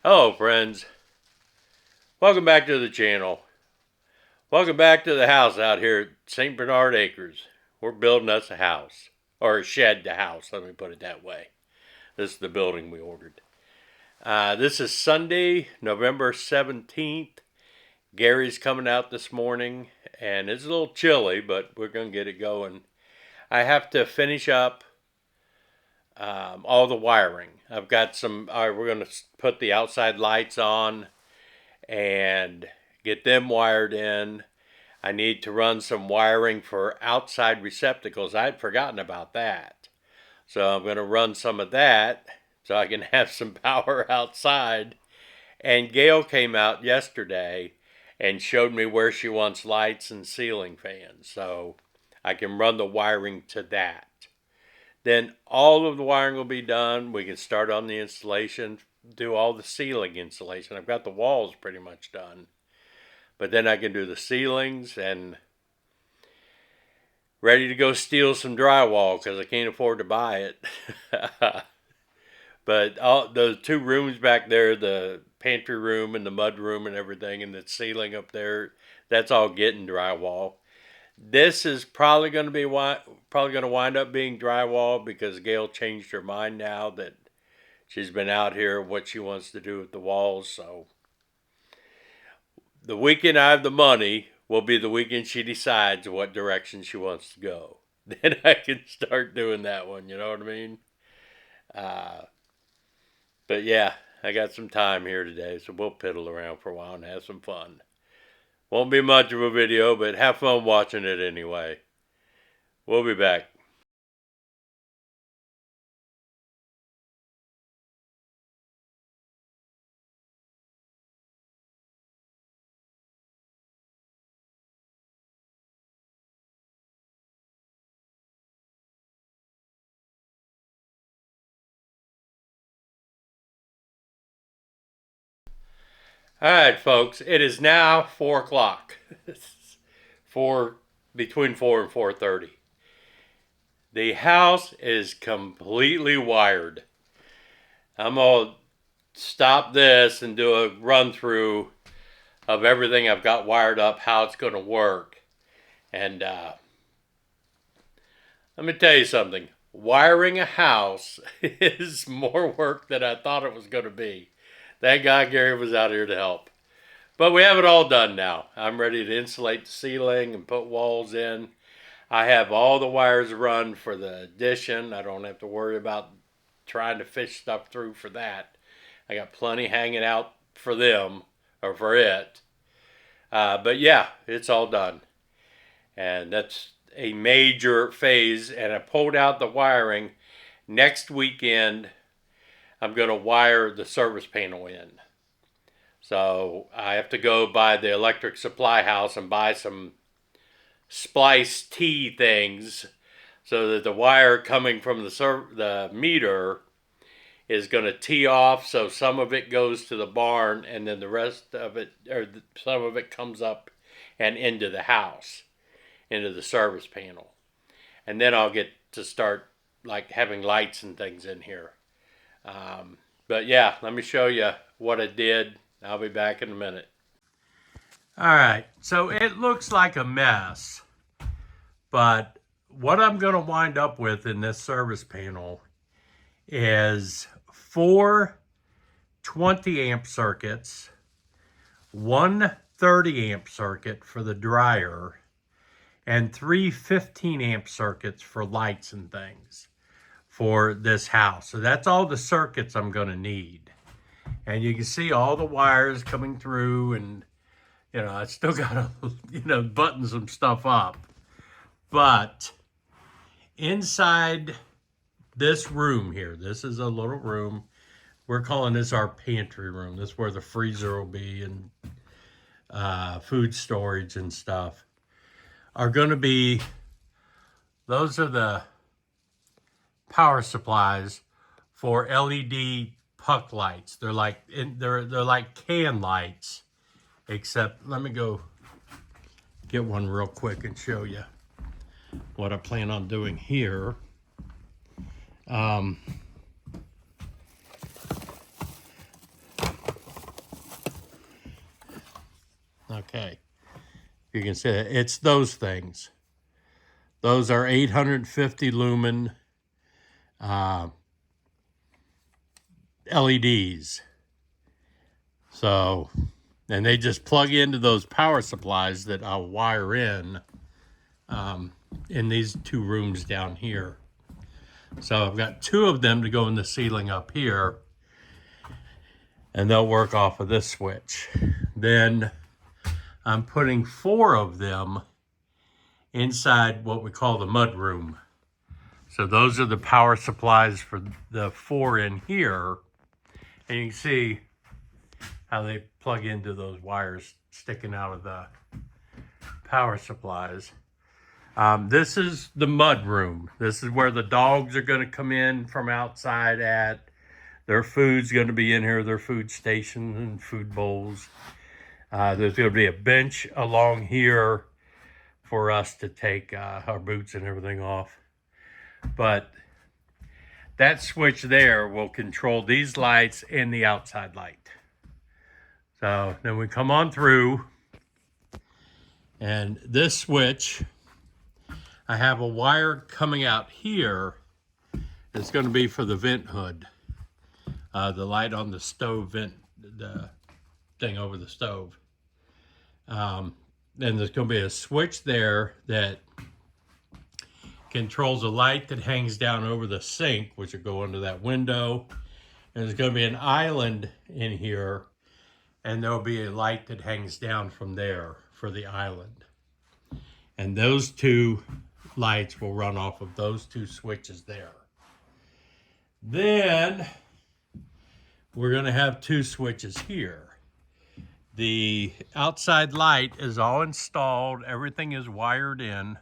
Hello friends, welcome back to the channel. Welcome back to the house out here at St. Bernard Acres. We're building us a house, or a shed to house, let me put it that way. This is the building we ordered. This is Sunday, November 17th. Gary's coming out this morning, and it's a little chilly, but we're going to get it going. I have to finish up all the wiring. I've got some, we're going to put the outside lights on and get them wired in. I need to run some wiring for outside receptacles. I'd forgotten about that. So I'm going to run some of that so I can have some power outside. And Gail came out yesterday and showed me where she wants lights and ceiling fans. So I can run the wiring to that. Then all of the wiring will be done. We can start on the installation, do all the ceiling installation. I've got the walls pretty much done. But then I can do the ceilings and ready to go steal some drywall because I can't afford to buy it. But all those two rooms back there, the pantry room and the mud room and everything, and the ceiling up there, that's all getting drywall. This is probably going to wind up being drywall because Gail changed her mind now that she's been out here what she wants to do with the walls. So the weekend I have the money will be the weekend she decides what direction she wants to go. Then I can start doing that one, you know what I mean? But yeah, I got some time here today, so we'll piddle around for a while and have some fun. Won't be much of a video, but have fun watching it anyway. We'll be back. All right, folks, it is now 4 o'clock. Between 4 and 4:30. The house is completely wired. I'm going to stop this and do a run through of everything I've got wired up, how it's going to work. And let me tell you something. Wiring a house is more work than I thought it was going to be. Thank God Gary was out here to help. But we have it all done now. I'm ready to insulate the ceiling and put walls in. I have all the wires run for the addition. I don't have to worry about trying to fish stuff through for that. I got plenty hanging out for them, or for it. But yeah, it's all done. And that's a major phase. And I pulled out the wiring. Next weekend, I'm going to wire the service panel in. So I have to go by the electric supply house and buy some splice T things so that the wire coming from the meter is going to tee off, so some of it goes to the barn and then the rest of it, or some of it comes up and into the house, into the service panel. And then I'll get to start like having lights and things in here. But yeah, let me show you what I did. I'll be back in a minute. All right, so it looks like a mess, but what I'm going to wind up with in this service panel is 4 20 amp circuits, 1 30 amp circuit for the dryer, and 3 15 amp circuits for lights and things for this house. So that's all the circuits I'm going to need. And you can see all the wires coming through, and I still got to button some stuff up. But inside this room here, this is a little room. We're calling this our pantry room. This is where the freezer will be and food storage and stuff. Are going to be, those are the power supplies for LED puck lights. They're like can lights, except let me go get one real quick and show you what I plan on doing here. Okay. You can see it. It's those things. Those are 850 lumen LEDs. So, and they just plug into those power supplies that I'll wire in these two rooms down here. So I've got two of them to go in the ceiling up here, and they'll work off of this switch. Then I'm putting four of them inside what we call the mud room. So those are the power supplies for the four in here. And you can see how they plug into those wires sticking out of the power supplies. This is the mud room. This is where the dogs are going to come in from outside at. Their food's going to be in here, their food stations and food bowls. There's going to be a bench along here for us to take our boots and everything off. But that switch there will control these lights and the outside light. So then we come on through, and this switch, I have a wire coming out here. It's going to be for the vent hood, the light on the stove vent, the thing over the stove. And there's going to be a switch there that controls a light that hangs down over the sink, which will go under that window. And there's going to be an island in here, and there'll be a light that hangs down from there for the island. And those two lights will run off of those two switches there. Then we're going to have two switches here. The outside light is all installed. Everything is wired in.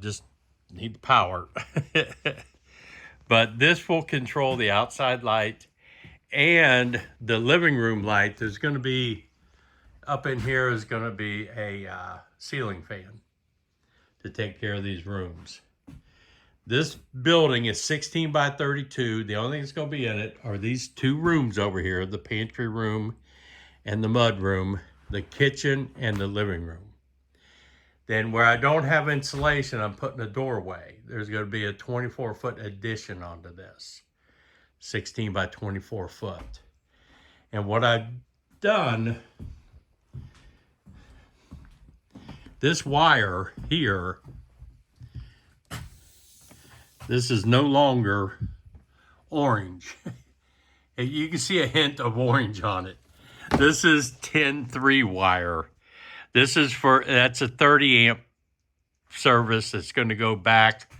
Just need the power. But this will control the outside light and the living room light. There's going to be, up in here is going to be a ceiling fan to take care of these rooms. This building is 16 by 32. The only thing that's going to be in it are these two rooms over here, the pantry room and the mud room, the kitchen and the living room. Then where I don't have insulation, I'm putting a doorway. There's going to be a 24-foot addition onto this, 16 by 24 foot. And what I've done, this wire here, this is no longer orange. You can see a hint of orange on it. This is 10-3 wire. This is that's a 30 amp service that's going to go back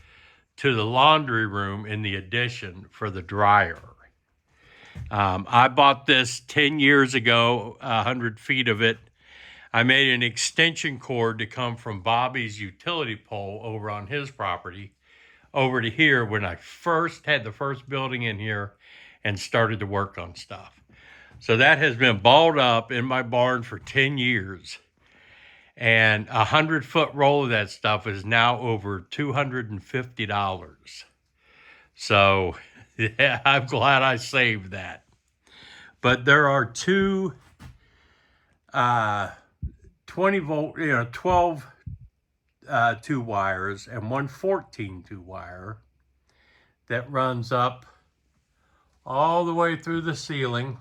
to the laundry room in the addition for the dryer. I bought this 10 years ago, 100 feet of it. I made an extension cord to come from Bobby's utility pole over on his property over to here when I first had the first building in here and started to work on stuff. So that has been balled up in my barn for 10 years. And a 100-foot roll of that stuff is now over $250. So yeah, I'm glad I saved that. But there are two 20 volt, 12 2 wires and one 14 2 wire that runs up all the way through the ceiling,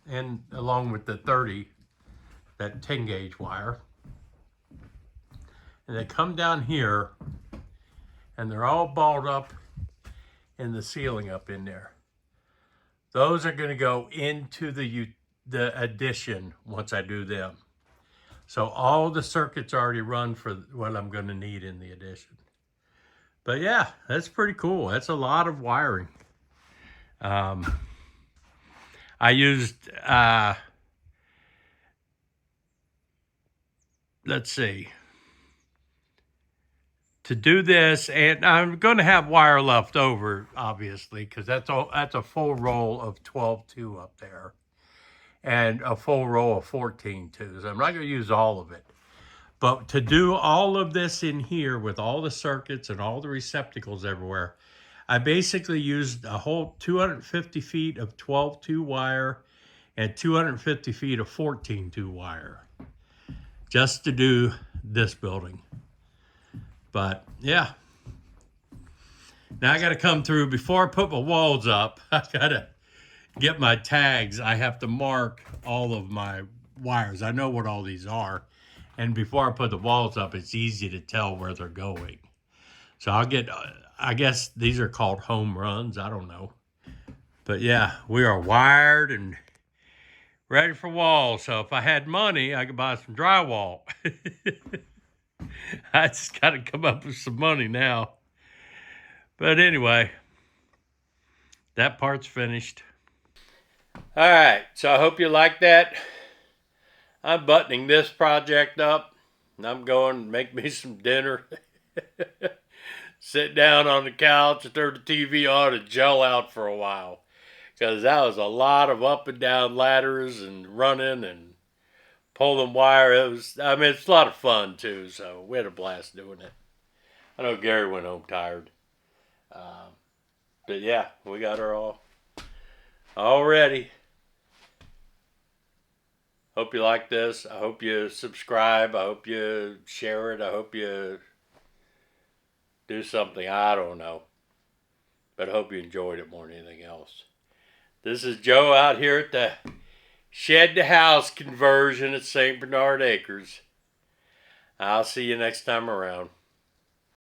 and along with the 30, that 10 gauge wire. And they come down here, and they're all balled up in the ceiling up in there. Those are going to go into the addition once I do them. So all the circuits already run for what I'm going to need in the addition. But yeah, that's pretty cool. That's a lot of wiring. I used, let's see, to do this, and I'm going to have wire left over, obviously, because that's a full roll of 12-2 up there, and a full row of 14-2s. I'm not going to use all of it. But to do all of this in here with all the circuits and all the receptacles everywhere, I basically used a whole 250 feet of 12-2 wire and 250 feet of 14-2 wire. just to do this building. But yeah, now I got to come through before I put my walls up. I got to get my tags. I have to mark all of my wires. I know what all these are. And before I put the walls up, it's easy to tell where they're going. So I'll get, I guess these are called home runs. I don't know. But yeah, we are wired and ready for walls. So if I had money, I could buy some drywall. I just got to come up with some money now. But anyway, that part's finished. All right, so I hope you like that. I'm buttoning this project up, and I'm going to make me some dinner. Sit down on the couch and turn the TV on and gel out for a while. Because that was a lot of up and down ladders and running and pulling wire. It's a lot of fun too, so we had a blast doing it. I know Gary went home tired. But yeah, we got her all ready. Hope you like this. I hope you subscribe. I hope you share it. I hope you do something. I don't know. But I hope you enjoyed it more than anything else. This is Joe out here at the shed to house conversion at St. Bernard Acres. I'll see you next time around.